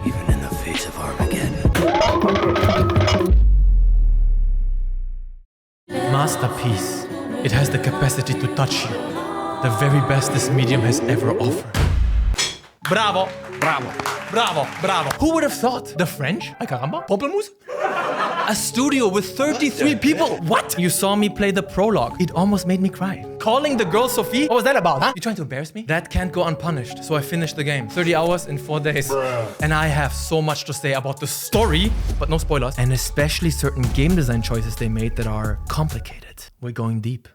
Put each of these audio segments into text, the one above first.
Even in the face of Armageddon. Masterpiece. It has the capacity to touch you. The very best this medium has ever offered. Bravo, bravo, bravo, bravo. Who would have thought? The French? Ay caramba, Pamplemousse? A studio with 33 people. What? You saw me play the prologue. It almost made me cry. Calling the girl Sophie? What was that about, huh? You trying to embarrass me? That can't go unpunished, so I finished the game. 30 hours in 4 days. Bruh. And I have so much to say about the story, but no spoilers. And especially certain game design choices they made that are complicated. We're going deep.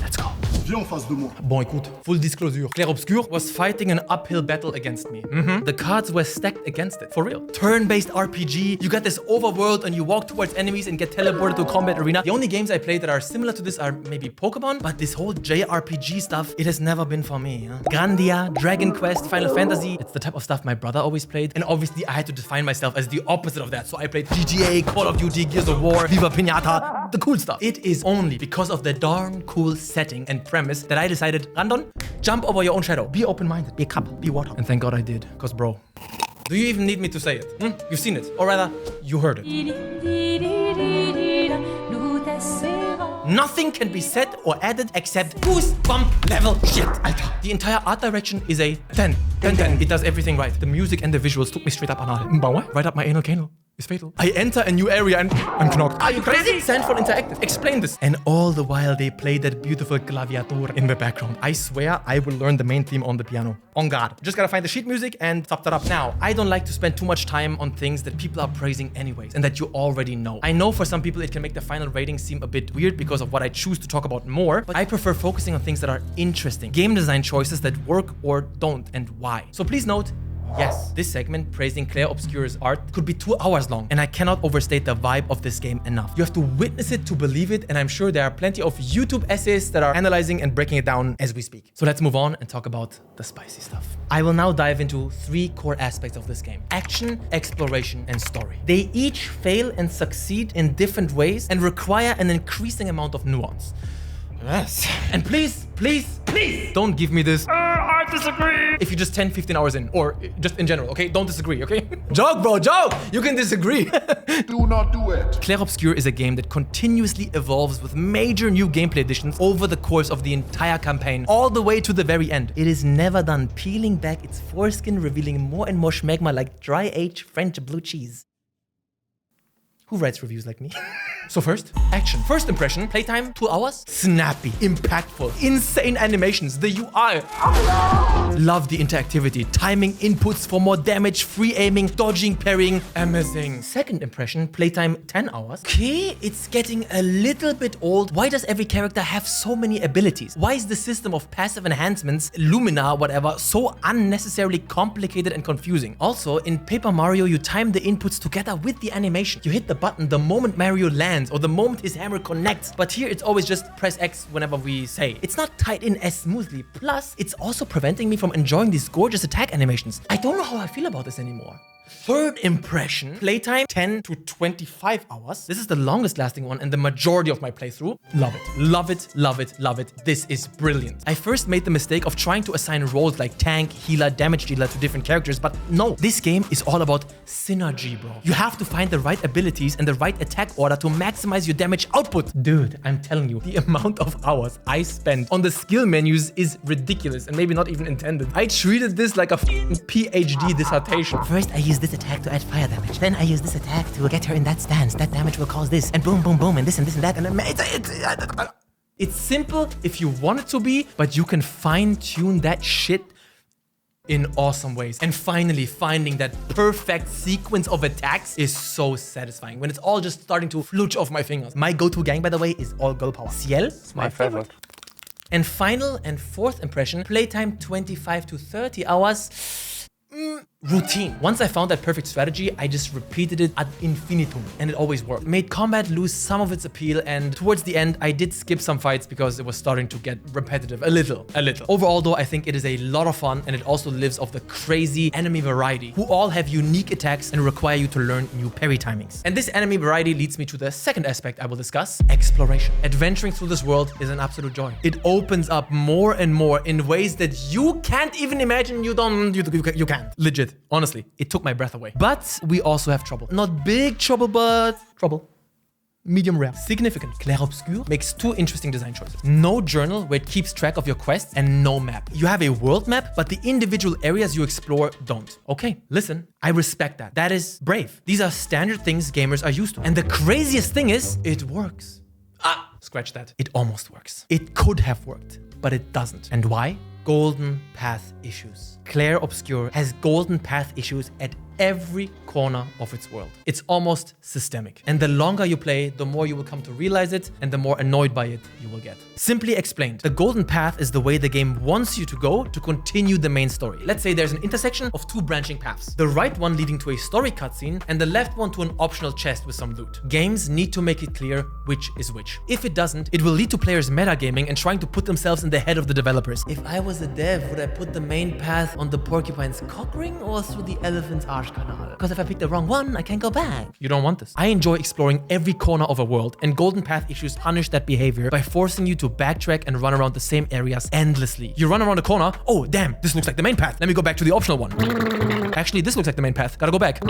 Let's go. Viens en face de moi. Bon, écoute, full disclosure. Clair Obscur was fighting an uphill battle against me. The cards were stacked against it, for real. Turn-based RPG, you got this overworld and you walk towards enemies and get teleported to a combat arena. The only games I played that are similar to this are maybe Pokemon, but this whole JRPG stuff, it has never been for me. Huh? Grandia, Dragon Quest, Final Fantasy, it's the type of stuff my brother always played. And obviously I had to define myself as the opposite of that. So I played GTA, Call of Duty, Gears of War, Viva Pinata, the cool stuff. It is only because of the darn cool setting and premise that I decided, Randon, jump over your own shadow. Be open-minded, be a cup, be water. And thank God I did, cause bro, do you even need me to say it? You've seen it, or rather, you heard it. Nothing can be said or added except goosebump level shit. Alter. The entire art direction is a 10. 10. It does everything right. The music and the visuals took me straight up anal. Right up my anal canal. Is fatal. I enter a new area and I'm knocked. Are you crazy? Sandford Interactive. Explain this. And all the while they play that beautiful claviatura in the background. I swear I will learn the main theme on the piano. On guard. Just gotta find the sheet music and top that up. Now, I don't like to spend too much time on things that people are praising anyways and that you already know. I know for some people it can make the final rating seem a bit weird because of what I choose to talk about more, but I prefer focusing on things that are interesting. Game design choices that work or don't and why. So please note, yes, this segment praising Clair Obscur's art could be 2 hours long, and I cannot overstate the vibe of this game enough. You have to witness it to believe it, and I'm sure there are plenty of YouTube essays that are analyzing and breaking it down as we speak. So let's move on and talk about the spicy stuff. I will now dive into 3 core aspects of this game: action, exploration, and story. They each fail and succeed in different ways and require an increasing amount of nuance. Yes. And please, don't give me this, I disagree, if you're just 10-15 hours in, or just in general, okay? Don't disagree, okay? Joke, bro, joke! You can disagree. Do not do it. Clair Obscur is a game that continuously evolves with major new gameplay additions over the course of the entire campaign, all the way to the very end. It is never done peeling back its foreskin, revealing more and more schmegma like dry-aged French blue cheese. Who writes reviews like me? So first, action. First impression, playtime, 2 hours. Snappy, impactful, insane animations, the UI. Love the interactivity, timing inputs for more damage, free aiming, dodging, parrying, amazing. Second impression, playtime, 10 hours. Okay, it's getting a little bit old. Why does every character have so many abilities? Why is the system of passive enhancements, Lumina, whatever, so unnecessarily complicated and confusing? Also, in Paper Mario, you time the inputs together with the animation. You hit the button the moment Mario lands or the moment his hammer connects, but here it's always just press X whenever we say. It's not tied in as smoothly, plus it's also preventing me from enjoying these gorgeous attack animations. I don't know how I feel about this anymore. Third impression, playtime 10 to 25 hours. This is the longest lasting one and the majority of my playthrough. Love it, love it, love it, love it. This is brilliant. I first made the mistake of trying to assign roles like tank, healer, damage dealer to different characters, but no, this game is all about synergy, bro. You have to find the right abilities and the right attack order to maximize your damage output. Dude, I'm telling you, the amount of hours I spent on the skill menus is ridiculous and maybe not even intended. I treated this like a PhD dissertation. First, I used this attack to add fire damage. Then I use this attack to get her in that stance. That damage will cause this. And boom, boom, boom, and this and this and that. And it's simple if you want it to be, but you can fine-tune that shit in awesome ways. And finally, finding that perfect sequence of attacks is so satisfying when it's all just starting to flutch off my fingers. My go-to gang, by the way, is all girl power. Ciel, it's my favorite. And final and fourth impression, playtime 25 to 30 hours. routine. Once I found that perfect strategy, I just repeated it ad infinitum, and it always worked. It made combat lose some of its appeal, and towards the end, I did skip some fights because it was starting to get repetitive a little. Overall though, I think it is a lot of fun, and it also lives off the crazy enemy variety, who all have unique attacks and require you to learn new parry timings. And this enemy variety leads me to the second aspect I will discuss: exploration. Adventuring through this world is an absolute joy. It opens up more and more in ways that you can't even imagine. You can't. Legit. Honestly, it took my breath away. But we also have trouble. Not big trouble, but trouble. Medium rare. Significant. Clair Obscur makes two interesting design choices. No journal where it keeps track of your quests, and no map. You have a world map, but the individual areas you explore don't. Okay, listen, I respect that. That is brave. These are standard things gamers are used to. And the craziest thing is, it works. Scratch that. It almost works. It could have worked, but it doesn't. And why? Golden path issues. Clair Obscur has golden path issues at every corner of its world. It's almost systemic. And the longer you play, the more you will come to realize it, and the more annoyed by it you will get. Simply explained, the golden path is the way the game wants you to go to continue the main story. Let's say there's an intersection of two branching paths. The right one leading to a story cutscene, and the left one to an optional chest with some loot. Games need to make it clear which is which. If it doesn't, it will lead to players metagaming and trying to put themselves in the head of the developers. If I was a dev, would I put the main path on the porcupine's cock ring or through the elephant's arch canal? Because if I pick the wrong one, I can't go back. You don't want this. I enjoy exploring every corner of a world, and golden path issues punish that behavior by forcing you to backtrack and run around the same areas endlessly. You run around a corner, oh damn, this looks like the main path. Let me go back to the optional one. Actually, this looks like the main path. Gotta go back.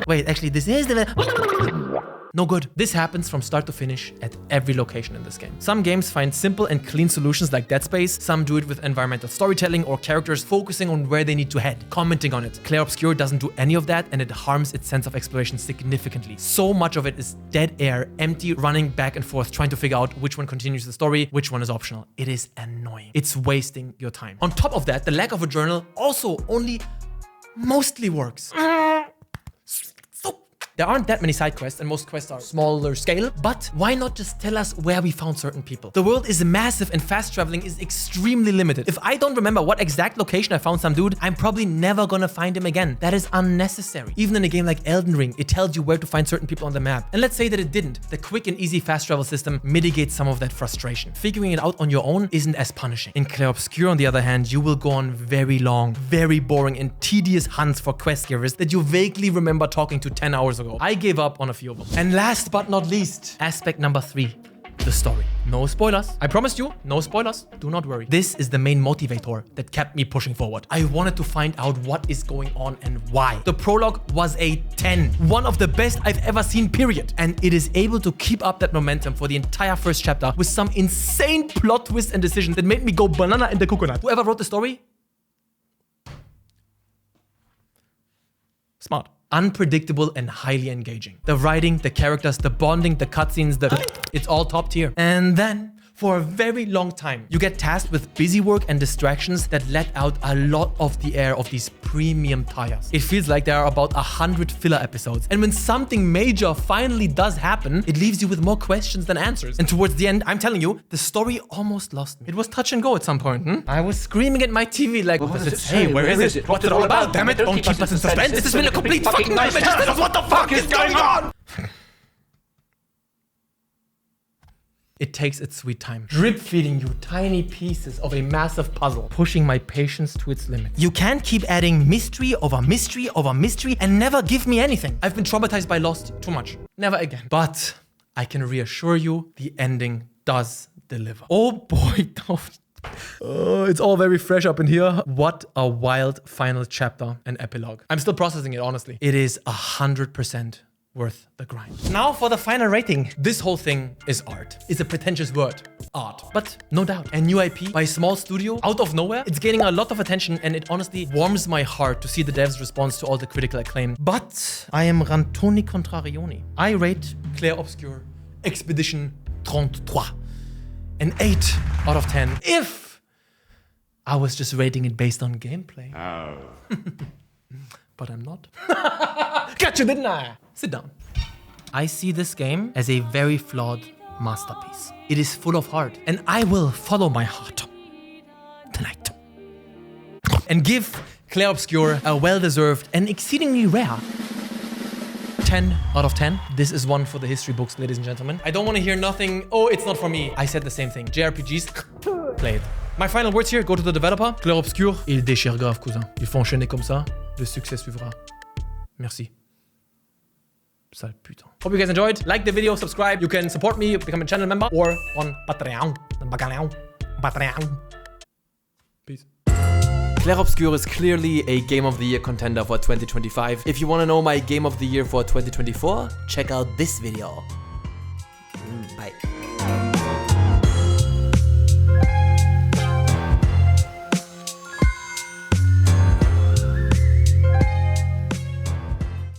Wait, actually, this is the... No good. This happens from start to finish at every location in this game. Some games find simple and clean solutions like Dead Space. Some do it with environmental storytelling or characters focusing on where they need to head, commenting on it. Clair Obscur doesn't do any of that, and it harms its sense of exploration significantly. So much of it is dead air, empty, running back and forth, trying to figure out which one continues the story, which one is optional. It is annoying. It's wasting your time. On top of that, the lack of a journal also only mostly works. There aren't that many side quests, and most quests are smaller scale, but why not just tell us where we found certain people? The world is massive and fast traveling is extremely limited. If I don't remember what exact location I found some dude, I'm probably never gonna find him again. That is unnecessary. Even in a game like Elden Ring, it tells you where to find certain people on the map. And let's say that it didn't. The quick and easy fast travel system mitigates some of that frustration. Figuring it out on your own isn't as punishing. In Clair Obscur, on the other hand, you will go on very long, very boring and tedious hunts for quest givers that you vaguely remember talking to 10 hours ago. I gave up on a few of them. And last but not least, aspect number 3, the story. No spoilers. I promised you, no spoilers. Do not worry. This is the main motivator that kept me pushing forward. I wanted to find out what is going on and why. The prologue was a 10. One of the best I've ever seen, period. And it is able to keep up that momentum for the entire first chapter with some insane plot twists and decisions that made me go banana in the coconut. Whoever wrote the story? Smart. Unpredictable and highly engaging. The writing, the characters, the bonding, the cutscenes, it's all top tier. And then, for a very long time, you get tasked with busy work and distractions that let out a lot of the air of these premium tires. It feels like there are about 100 filler episodes. And when something major finally does happen, it leaves you with more questions than answers. And towards the end, I'm telling you, the story almost lost me. It was touch and go at some point. I was screaming at my TV like, what does it say? Where is it? What's it all about? Damn it, don't keep us in suspense. This has been a complete fucking nightmare. What the fuck is going on? It takes its sweet time, drip feeding you tiny pieces of a massive puzzle, pushing my patience to its limit. You can't keep adding mystery over mystery over mystery and never give me anything. I've been traumatized by Lost too much. Never again. But I can reassure you, the ending does deliver. Oh boy, it's all very fresh up in here. What a wild final chapter and epilogue. I'm still processing it, honestly. It is 100% worth the grind. Now for the final rating. This whole thing is art. It's a pretentious word, art. But no doubt, a new IP by a small studio out of nowhere. It's gaining a lot of attention, and it honestly warms my heart to see the devs' response to all the critical acclaim. But I am Rantoni Contrarioni. I rate Clair Obscur Expedition 33 an 8 out of 10 if I was just rating it based on gameplay. Oh. But I'm not. Got you, didn't I? Sit down. I see this game as a very flawed masterpiece. It is full of heart, and I will follow my heart tonight. and give Clair Obscur a well-deserved and exceedingly rare 10 out of 10. This is one for the history books, ladies and gentlemen. I don't want to hear nothing, oh, it's not for me. I said the same thing. JRPGs, play it. My final words here go to the developer. Clair Obscur, il déchire grave, cousin. Il faut enchaîner comme ça, le succès suivra. Merci. Sale putain. Hope you guys enjoyed. Like the video, subscribe. You can support me, become a channel member, or on Patreon. Peace. Clair Obscur is clearly a Game of the Year contender for 2025. If you want to know my Game of the Year for 2024, check out this video. Bye.